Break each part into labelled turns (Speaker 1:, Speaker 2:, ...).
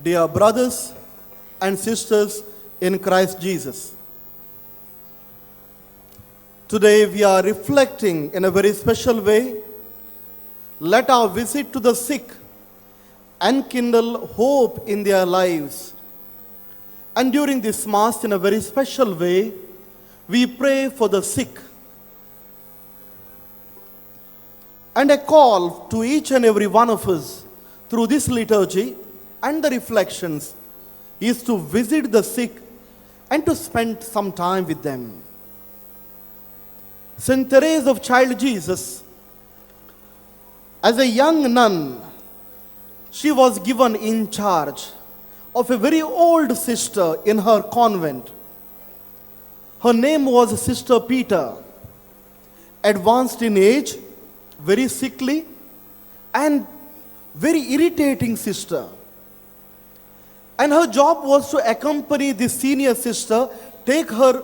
Speaker 1: Dear brothers and sisters in Christ Jesus, today we are reflecting in a very special way. Let our visit to the sick enkindle hope in their lives. And during this Mass, in a very special way, we pray for the sick. And a call to each and every one of us through this liturgy and the reflections is to visit the sick and to spend some time with them. Saint Therese of Child Jesus, as a young nun, she was given in charge of a very old sister in her convent. Her name was Sister Peter, advanced in age, very sickly, and very irritating sister. And her job was to accompany this senior sister, take her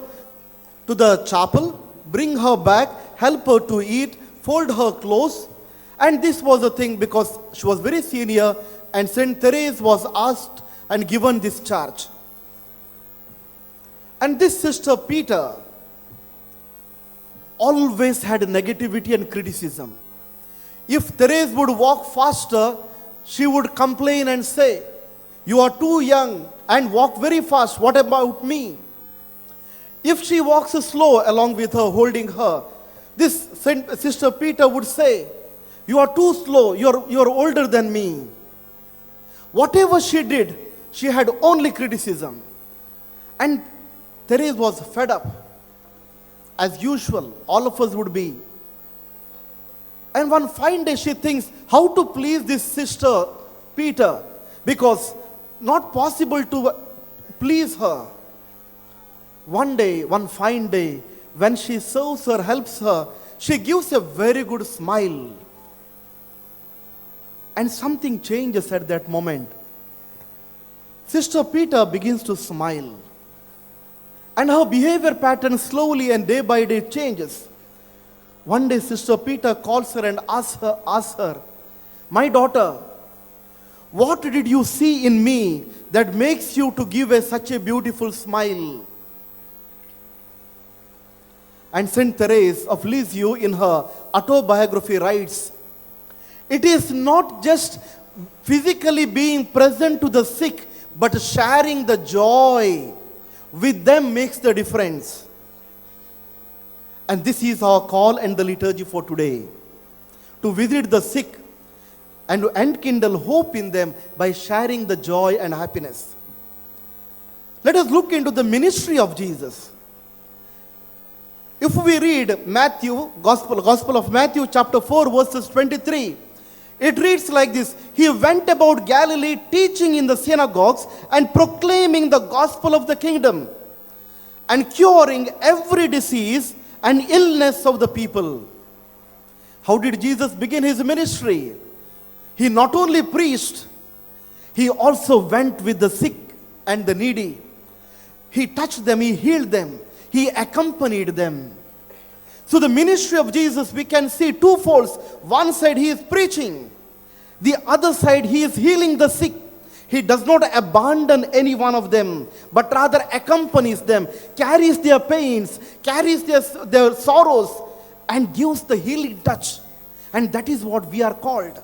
Speaker 1: to the chapel, bring her back, help her to eat, fold her clothes. And this was a thing because she was very senior, and Saint Therese was asked and given this charge. And this Sister Peter always had negativity and criticism. If Therese would walk faster, she would complain and say, "You are too young and walk very fast. What about me?" If she walks slow along with her, holding her, this Sister Peter would say, "You are too slow. You're older than me." Whatever she did, she had only criticism. And Therese was fed up, as usual, all of us would be. And one fine day she thinks how to please this Sister Peter, because not possible to please her. One day, one fine day, when she serves her, helps her, she gives a very good smile. And something changes at that moment. Sister Peter begins to smile. And her behavior pattern slowly and day by day changes. One day Sister Peter calls her and asks her, "My daughter, what did you see in me that makes you to give such a beautiful smile?" And Saint Therese of Lisieux in her autobiography writes, "It is not just physically being present to the sick, but sharing the joy with them makes the difference." And this is our call and the liturgy for today, to visit the sick and to enkindle hope in them by sharing the joy and happiness. Let us look into the ministry of Jesus. If we read Gospel of Matthew chapter 4 verses 23, it reads like this: "He went about Galilee teaching in the synagogues and proclaiming the gospel of the kingdom and curing every disease and illness of the people." How did Jesus begin his ministry? He not only preached, he also went with the sick and the needy. He touched them, he healed them, he accompanied them. So the ministry of Jesus, we can see two folds. One side he is preaching, the other side he is healing the sick. He does not abandon any one of them, but rather accompanies them, carries their pains, carries their sorrows, and gives the healing touch. And that is what we are called.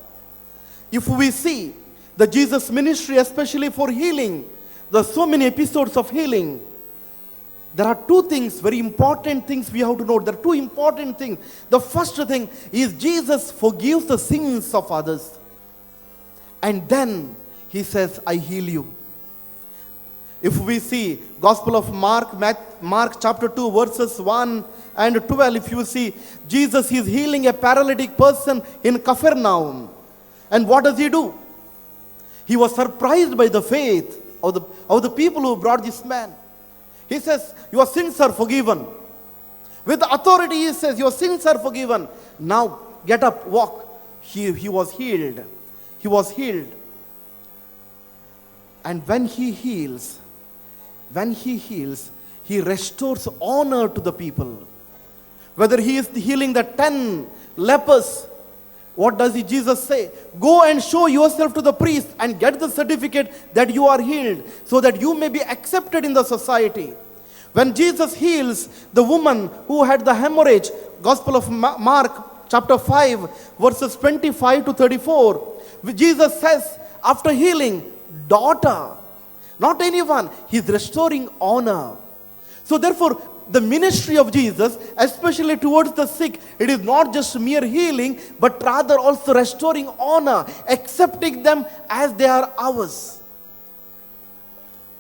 Speaker 1: If we see the Jesus ministry, especially for healing, there are so many episodes of healing. There are two things, very important things we have to note. There are two important things. The first thing is Jesus forgives the sins of others. And then he says, "I heal you." If we see Gospel of Mark chapter 2 verses 1 and 12, if you see, Jesus is healing a paralytic person in Capernaum. And what does he do? He was surprised by the faith of the people who brought this man. He says, "Your sins are forgiven." With authority he says, "Your sins are forgiven. Now get up, walk." He was healed. He was healed. And when he heals, he restores honor to the people. Whether he is healing the 10 lepers, What does Jesus say? Go and show yourself to the priest and get the certificate that you are healed, so that you may be accepted in the society. When Jesus heals the woman who had the hemorrhage, Gospel of Mark chapter 5 verses 25 to 34, Jesus says after healing, daughter, not anyone, he's restoring honor. So therefore, the ministry of Jesus, especially towards the sick, it is not just mere healing, but rather also restoring honor, accepting them as they are ours.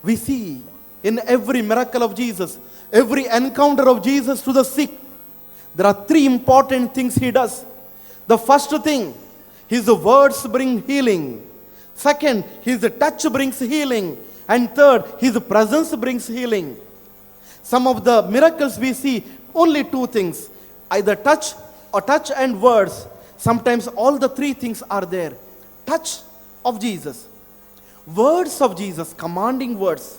Speaker 1: We see in every miracle of Jesus, every encounter of Jesus to the sick, there are three important things he does. The first thing, his words bring healing. Second, his touch brings healing. And third, his presence brings healing. Some of the miracles we see, only two things, either touch or touch and words. Sometimes all the three things are there. Touch of Jesus, words of Jesus, commanding words,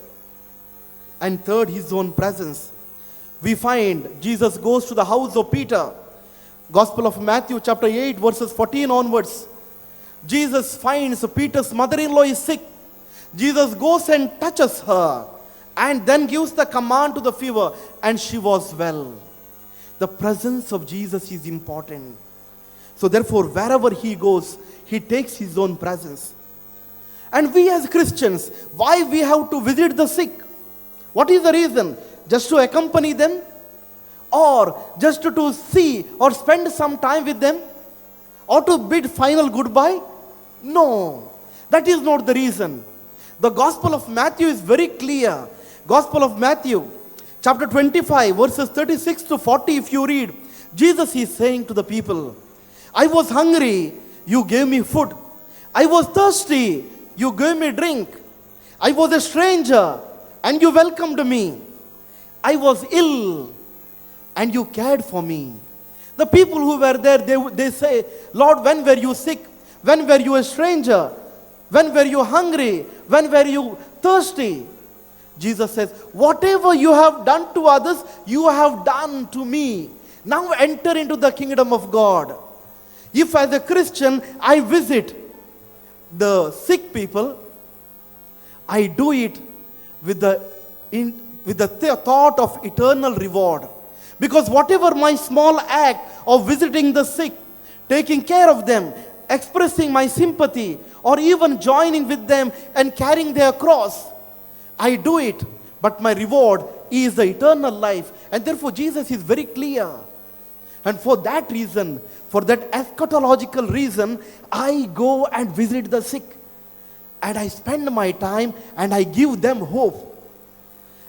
Speaker 1: and third, his own presence. We find Jesus goes to the house of Peter. Gospel of Matthew chapter 8 verses 14 onwards. Jesus finds Peter's mother-in-law is sick. Jesus goes and touches her, and then gives the command to the fever, and she was well. The presence of Jesus is important. So therefore, wherever he goes, he takes his own presence. And we as Christians, why we have to visit the sick? What is the reason? Just to accompany them? Or just to see or spend some time with them? Or to bid final goodbye? No, that is not the reason. The Gospel of Matthew is very clear. Gospel of Matthew, chapter 25, verses 36 to 40, if you read, Jesus is saying to the people, I was hungry, you gave me food. I was thirsty, you gave me drink. I was a stranger, and you welcomed me. I was ill, and you cared for me. The people who were there, they say, Lord, when were you sick? When were you a stranger? When were you hungry? When were you thirsty? Jesus says, whatever you have done to others, you have done to me. Now enter into the kingdom of God. If as a Christian, I visit the sick people, I do it with the thought of eternal reward. Because whatever my small act of visiting the sick, taking care of them, expressing my sympathy, or even joining with them and carrying their cross, I do it, but my reward is the eternal life. And therefore Jesus is very clear. And for that reason, for that eschatological reason, I go and visit the sick. And I spend my time and I give them hope.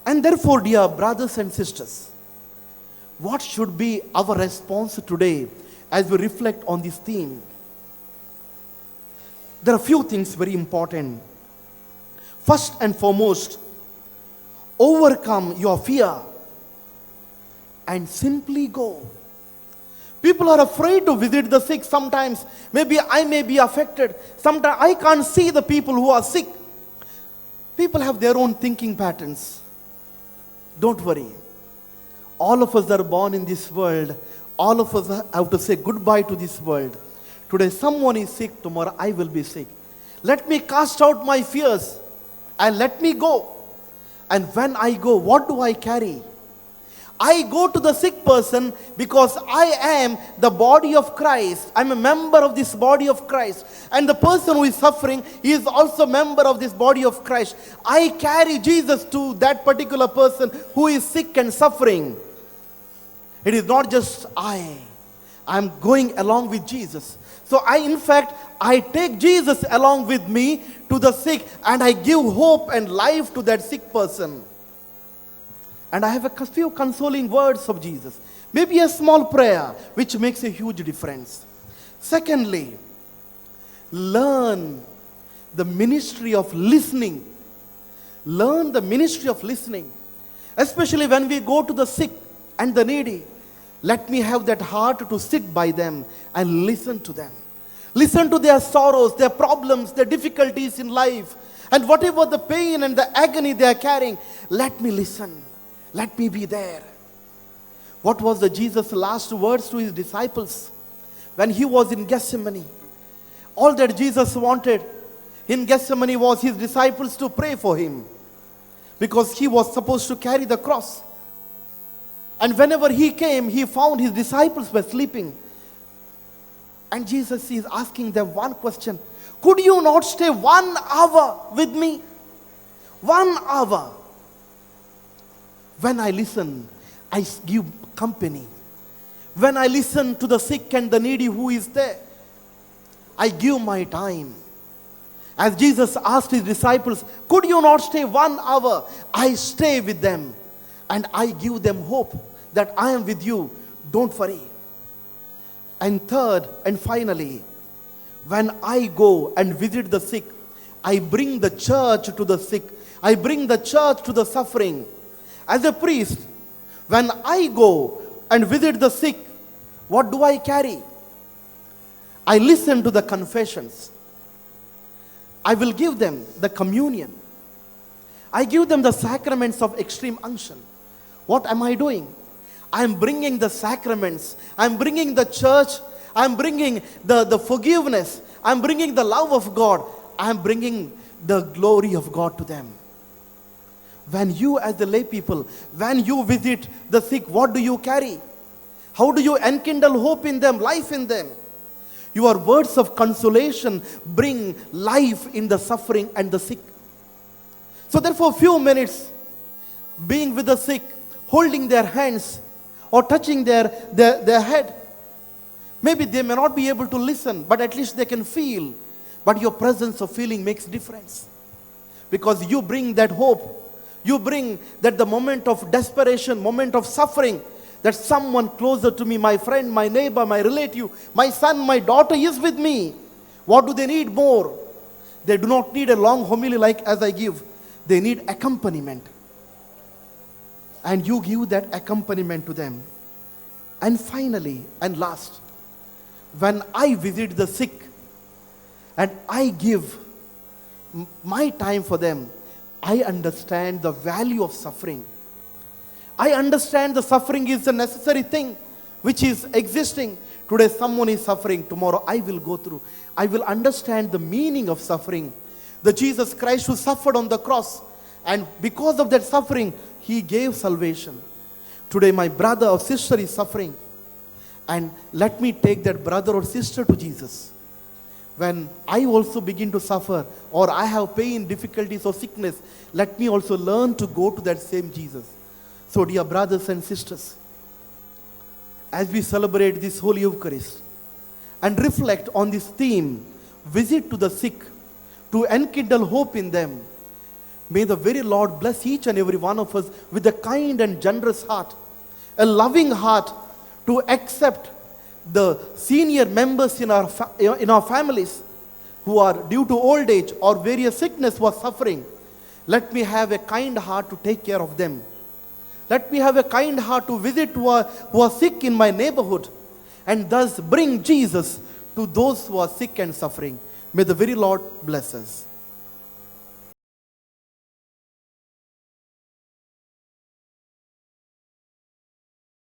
Speaker 1: And therefore, dear brothers and sisters, what should be our response today as we reflect on this theme? There are a few things very important. First and foremost, overcome your fear and simply go. People are afraid to visit the sick sometimes. Maybe I may be affected. Sometimes I can't see the people who are sick. People have their own thinking patterns. Don't worry. All of us are born in this world. All of us have to say goodbye to this world. Today someone is sick, tomorrow I will be sick. Let me cast out my fears and let me go. And when I go, what do I carry? I go to the sick person because I am the body of Christ. I'm a member of this body of Christ. And the person who is suffering, he is also a member of this body of Christ. I carry Jesus to that particular person who is sick and suffering. It is not just I'm going along with Jesus. So I take Jesus along with me to the sick, and I give hope and life to that sick person. And I have a few consoling words of Jesus. Maybe a small prayer which makes a huge difference. Secondly, learn the ministry of listening. Learn the ministry of listening. Especially when we go to the sick and the needy. Let me have that heart to sit by them and listen to them. Listen to their sorrows, their problems, their difficulties in life. And whatever the pain and the agony they are carrying, let me listen. Let me be there. What was the Jesus' last words to his disciples? when he was in Gethsemane. All that Jesus wanted in Gethsemane was his disciples to pray for him, because he was supposed to carry the cross. And whenever he came, he found his disciples were sleeping. And Jesus is asking them one question: could you not stay 1 hour with me? 1 hour. When I listen, I give company. When I listen to the sick and the needy who is there, I give my time. As Jesus asked his disciples, could you not stay 1 hour? I stay with them and I give them hope that I am with you. Don't worry. And third and finally, when I go and visit the sick, I bring the church to the sick. I bring the church to the suffering. As a priest, when I go and visit the sick, what do I carry? I listen to the confessions. I will give them the communion. I give them the sacraments of extreme unction. What am I doing? I am bringing the sacraments. I am bringing the church. I am bringing the forgiveness. I am bringing the love of God. I am bringing the glory of God to them. When you as the lay people, when you visit the sick, what do you carry? How do you enkindle hope in them, life in them? Your words of consolation bring life in the suffering and the sick. So therefore, few minutes being with the sick, holding their hands or touching their head. Maybe they may not be able to listen, but at least they can feel. But your presence of feeling makes difference. Because you bring that hope. You bring that the moment of desperation, moment of suffering, that someone closer to me, my friend, my neighbor, my relative, my son, my daughter is with me. What do they need more? They do not need a long homily like as I give. They need accompaniment. And you give that accompaniment to them. And finally, and last, when I visit the sick and I give my time for them, I understand the value of suffering. I understand the suffering is a necessary thing which is existing. Today someone is suffering, tomorrow I will go through. I will understand the meaning of suffering. The Jesus Christ who suffered on the cross, and because of that suffering, he gave salvation. Today my brother or sister is suffering, and let me take that brother or sister to Jesus. When I also begin to suffer, or I have pain, difficulties or sickness, let me also learn to go to that same Jesus. So dear brothers and sisters, as we celebrate this Holy Eucharist and reflect on this theme, visit to the sick, to enkindle hope in them, may the very Lord bless each and every one of us with a kind and generous heart, a loving heart to accept the senior members in our families who are due to old age or various sickness who are suffering. Let me have a kind heart to take care of them. Let me have a kind heart to visit who are sick in my neighborhood, and thus bring Jesus to those who are sick and suffering. May the very Lord bless us.